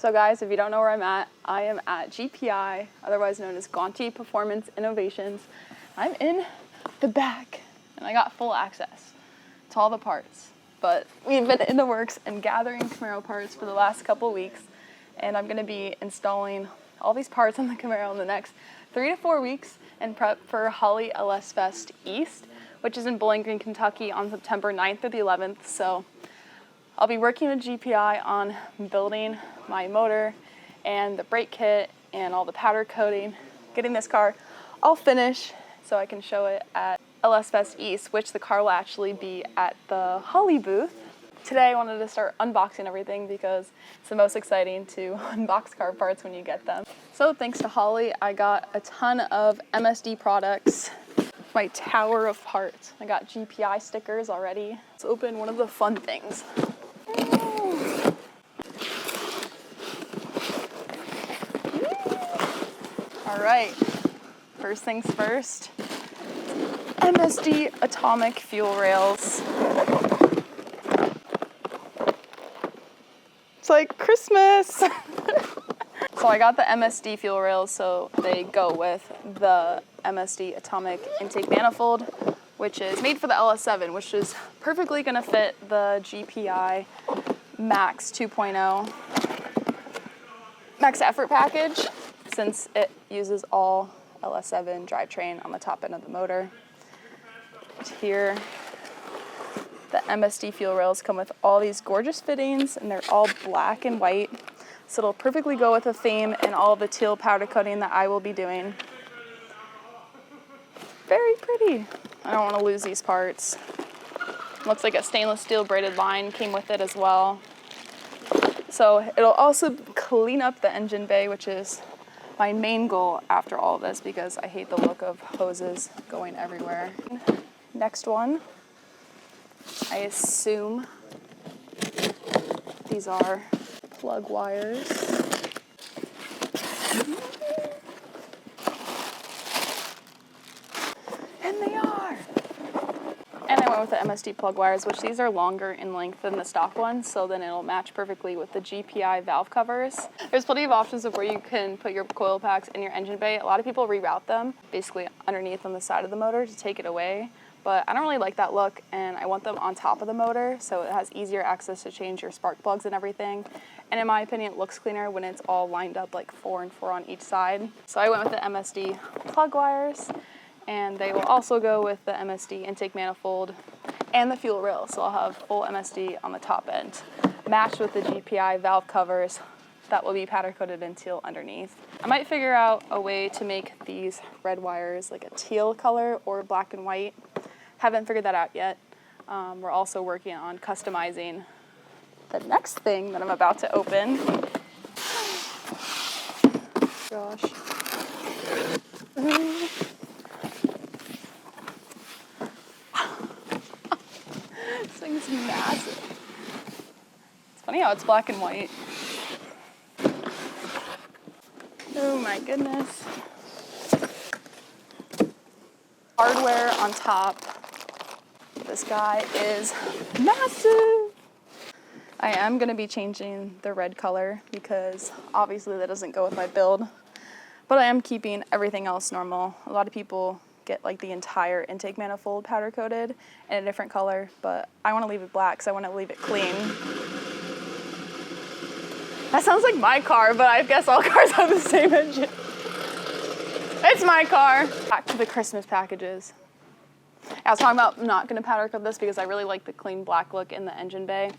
So guys, if you don't know where I'm at, I am at GPI, otherwise known as Gonti Performance Innovations. I'm in the back, and I got full access to all the parts. But we've been in the works and gathering Camaro parts for the last couple weeks, and I'm going to be installing all these parts on the Camaro in the next 3 to 4 weeks and prep for Holley LS Fest East, which is in Bowling Green, Kentucky on September 9th through the 11th. So I'll be working with GPI on building my motor and the brake kit and all the powder coating, getting this car all finished so I can show it at LS Fest East, which the car will actually be at the Holley booth. Today I wanted to start unboxing everything because it's the most exciting to unbox car parts when you get them. So thanks to Holley, I got a ton of MSD products, my tower of parts. I got GPI stickers already. Let's open one of the fun things. All right, first things first, MSD atomic fuel rails. It's like Christmas. So I got the MSD fuel rails, so they go with the MSD atomic intake manifold, which is made for the LS7, which is perfectly gonna fit the GPI Max 2.0 Max Effort package, since it uses all LS7 drivetrain on the top end of the motor. Here, the MSD fuel rails come with all these gorgeous fittings, and they're all black and white, so it'll perfectly go with the theme and all the teal powder coating that I will be doing. Very pretty. I don't want to lose these parts. Looks like a stainless steel braided line came with it as well. So it'll also clean up the engine bay, which is my main goal after all of this because I hate the look of hoses going everywhere. Next one, I assume these are plug wires. And they are. And I went with the MSD plug wires, which these are longer in length than the stock ones, so then it'll match perfectly with the GPI valve covers. There's plenty of options of where you can put your coil packs in your engine bay. A lot of people reroute them basically underneath on the side of the motor to take it away, but I don't really like that look, and I want them on top of the motor so it has easier access to change your spark plugs and everything. And in my opinion, it looks cleaner when it's all lined up like 4 and 4 on each side. So I went with the MSD plug wires, and they will also go with the MSD intake manifold and the fuel rail. So I'll have full MSD on the top end, matched with the GPI valve covers that will be powder coated in teal underneath. I might figure out a way to make these red wires like a teal color or black and white. Haven't figured that out yet. We're also working on customizing the next thing that I'm about to open. Gosh. This thing's massive. It's funny how it's black and white. Oh my goodness. Hardware on top. This guy is massive. I am going to be changing the red color because obviously that doesn't go with my build, but I am keeping everything else normal. A lot of people get like the entire intake manifold powder coated in a different color, but I want to leave it black because I want to leave it clean. That sounds like my car, but I guess all cars have the same engine. It's my car. Back to the Christmas packages. I was talking about not going to powder coat this because I really like the clean black look in the engine bay,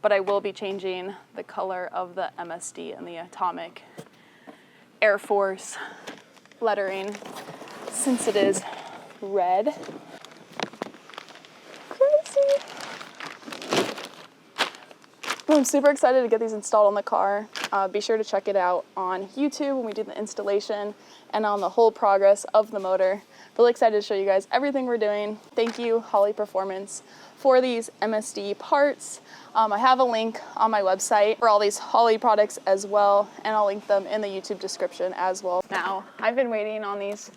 but I will be changing the color of the MSD and the Atomic Air Force lettering since it is red. Crazy. Well, I'm super excited to get these installed on the car. Be sure to check it out on YouTube when we do the installation and on the whole progress of the motor. Really excited to show you guys everything we're doing. Thank you, Holley Performance, for these MSD parts. I have a link on my website for all these Holley products as well, and I'll link them in the YouTube description as well. Now, I've been waiting on these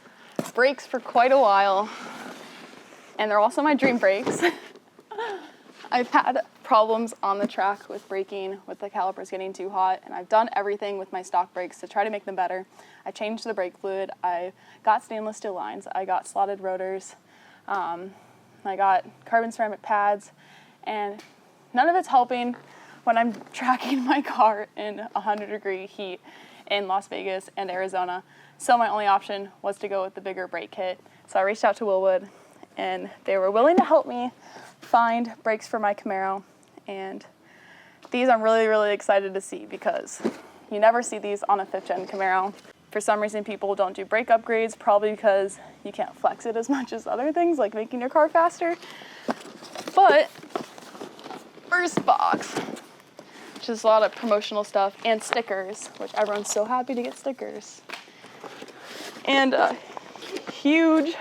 brakes for quite a while, and they're also my dream brakes. I've had problems on the track with braking, with the calipers getting too hot, and I've done everything with my stock brakes to try to make them better. I changed the brake fluid, I got stainless steel lines, I got slotted rotors, I got carbon ceramic pads, and none of it's helping when I'm tracking my car in 100-degree heat in Las Vegas and Arizona. So my only option was to go with the bigger brake kit. So I reached out to Wilwood, and they were willing to help me find brakes for my Camaro. And these I'm really, really excited to see because you never see these on a 5th gen Camaro. For some reason, people don't do brake upgrades, probably because you can't flex it as much as other things, like making your car faster. But first box, which is a lot of promotional stuff, and stickers, which everyone's so happy to get stickers. And a huge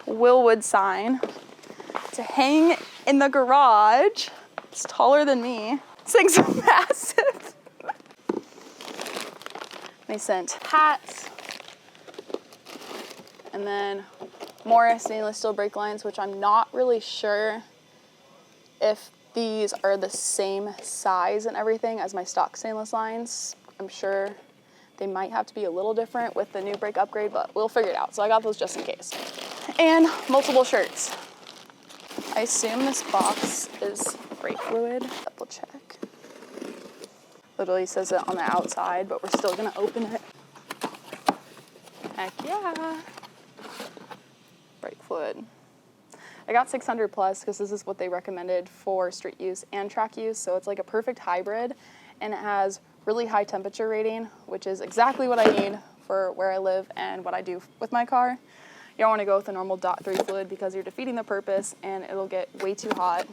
Wilwood sign to hang in the garage. It's taller than me. This thing's massive. They sent hats, and then more stainless steel brake lines, which I'm not really sure if these are the same size and everything as my stock stainless lines. I'm sure they might have to be a little different with the new brake upgrade, but we'll figure it out. So I got those just in case. And multiple shirts. I assume this box is brake fluid. Double check. Literally says it on the outside, but we're still gonna open it. Heck yeah. Brake fluid. I got 600 plus because this is what they recommended for street use and track use. So it's like a perfect hybrid, and it has really high temperature rating, which is exactly what I need for where I live and what I do with my car. You don't want to go with a normal .3 fluid because you're defeating the purpose and it'll get way too hot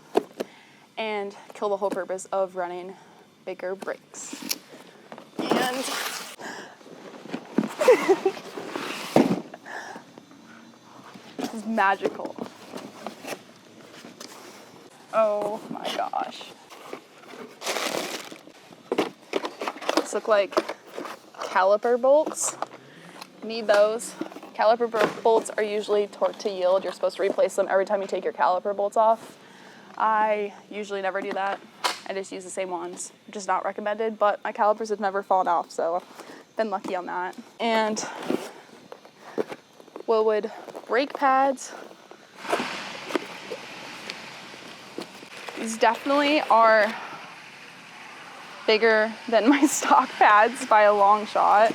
and kill the whole purpose of running bigger brakes. And this is magical. Oh my gosh. These look like caliper bolts. Need those. Caliper bolts are usually torque to yield. You're supposed to replace them every time you take your caliper bolts off. I usually never do that. I just use the same ones, which is not recommended, but my calipers have never fallen off, so I've been lucky on that. And Wilwood brake pads. These definitely are bigger than my stock pads by a long shot.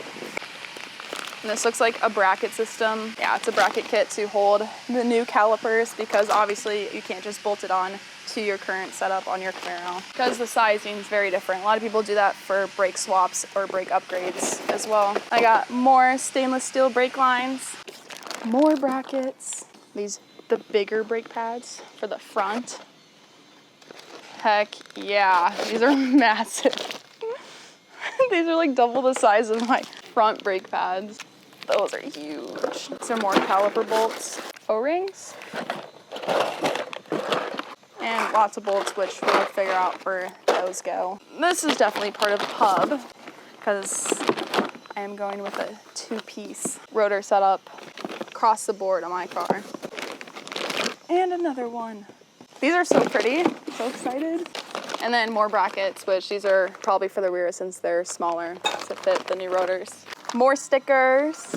And this looks like a bracket system. Yeah, it's a bracket kit to hold the new calipers because obviously you can't just bolt it on to your current setup on your Camaro because the sizing is very different. A lot of people do that for brake swaps or brake upgrades as well. I got more stainless steel brake lines, more brackets, the bigger brake pads for the front. Heck yeah, these are massive. These are like double the size of my front brake pads. Those are huge. Some more caliper bolts, O-rings, and lots of bolts, which we'll figure out where those go. This is definitely part of the hub because I am going with a 2-piece rotor setup across the board on my car. And another one. These are so pretty, I'm so excited. And then more brackets, which these are probably for the rear since they're smaller to fit the new rotors. More stickers.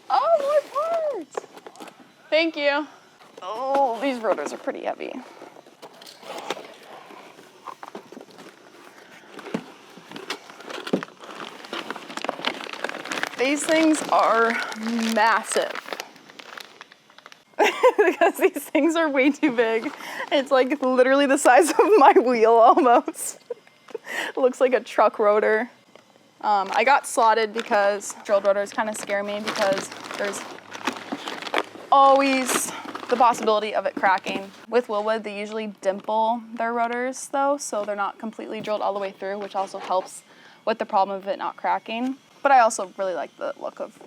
Oh, more parts. Thank you. Oh, these rotors are pretty heavy. These things are massive. Because these things are way too big. It's like literally the size of my wheel almost. It looks like a truck rotor. I got slotted because drilled rotors kind of scare me because there's always the possibility of it cracking. With Wilwood, they usually dimple their rotors though, so they're not completely drilled all the way through, which also helps with the problem of it not cracking. But I also really like the look of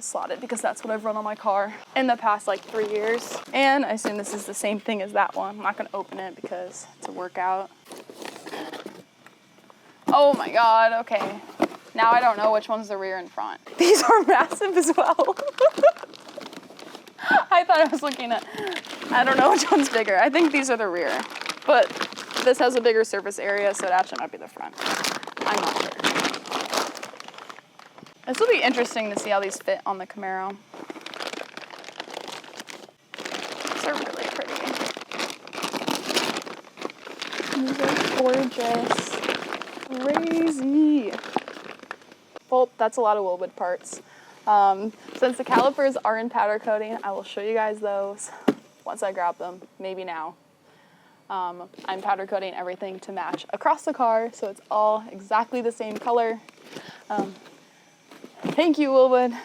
slotted because that's what I've run on my car in the past like 3 years. And I assume this is the same thing as that one. I'm not gonna open it because it's a workout. Oh my God, okay. Now I don't know which one's the rear and front. These are massive as well. I thought I was looking at, I don't know which one's bigger. I think these are the rear, but this has a bigger surface area, so it actually might be the front. I'm not sure. This will be interesting to see how these fit on the Camaro. These are really pretty. These are gorgeous. Crazy. Well, that's a lot of Wilwood parts. Since the calipers are in powder coating, I will show you guys those once I grab them, maybe now. I'm powder coating everything to match across the car, so it's all exactly the same color. Thank you, Wilwood,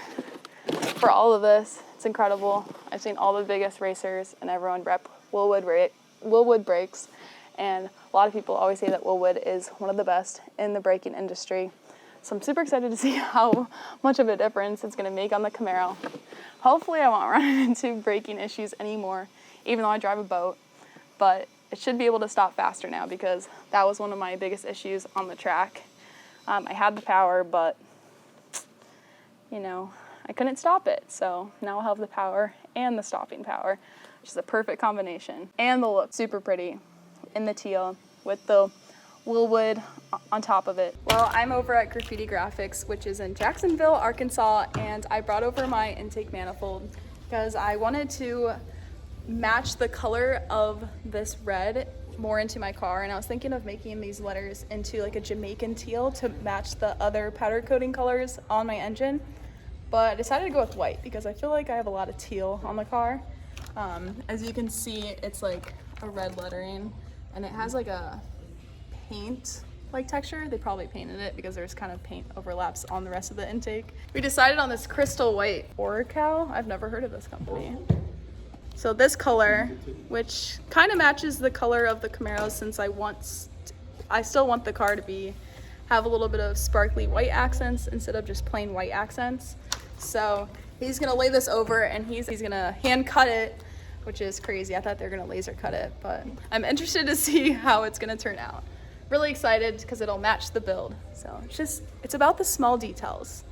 for all of this. It's incredible. I've seen all the biggest racers and everyone rep Wilwood brakes, and a lot of people always say that Wilwood is one of the best in the braking industry. So I'm super excited to see how much of a difference it's going to make on the Camaro. Hopefully I won't run into braking issues anymore, even though I drive a boat, but it should be able to stop faster now because that was one of my biggest issues on the track. I had the power, but you know, I couldn't stop it. So now I'll have the power and the stopping power, which is a perfect combination. And the look, super pretty in the teal with the Wilwood on top of it. Well, I'm over at Graffiti Graphics, which is in Jacksonville, Arkansas, and I brought over my intake manifold because I wanted to match the color of this red more into my car, and I was thinking of making these letters into like a Jamaican teal to match the other powder coating colors on my engine, but I decided to go with white because I feel like I have a lot of teal on the car. As you can see, it's like a red lettering, and it has like a paint like texture. They probably painted it because there's kind of paint overlaps on the rest of the intake. We decided on this crystal white Oracle. I've never heard of this company. So this color, which kind of matches the color of the Camaro, since I still want the car to have a little bit of sparkly white accents instead of just plain white accents. So he's gonna lay this over and he's gonna hand cut it, which is crazy. I thought they were gonna laser cut it, but I'm interested to see how it's gonna turn out. Really excited because it'll match the build. So it's about the small details.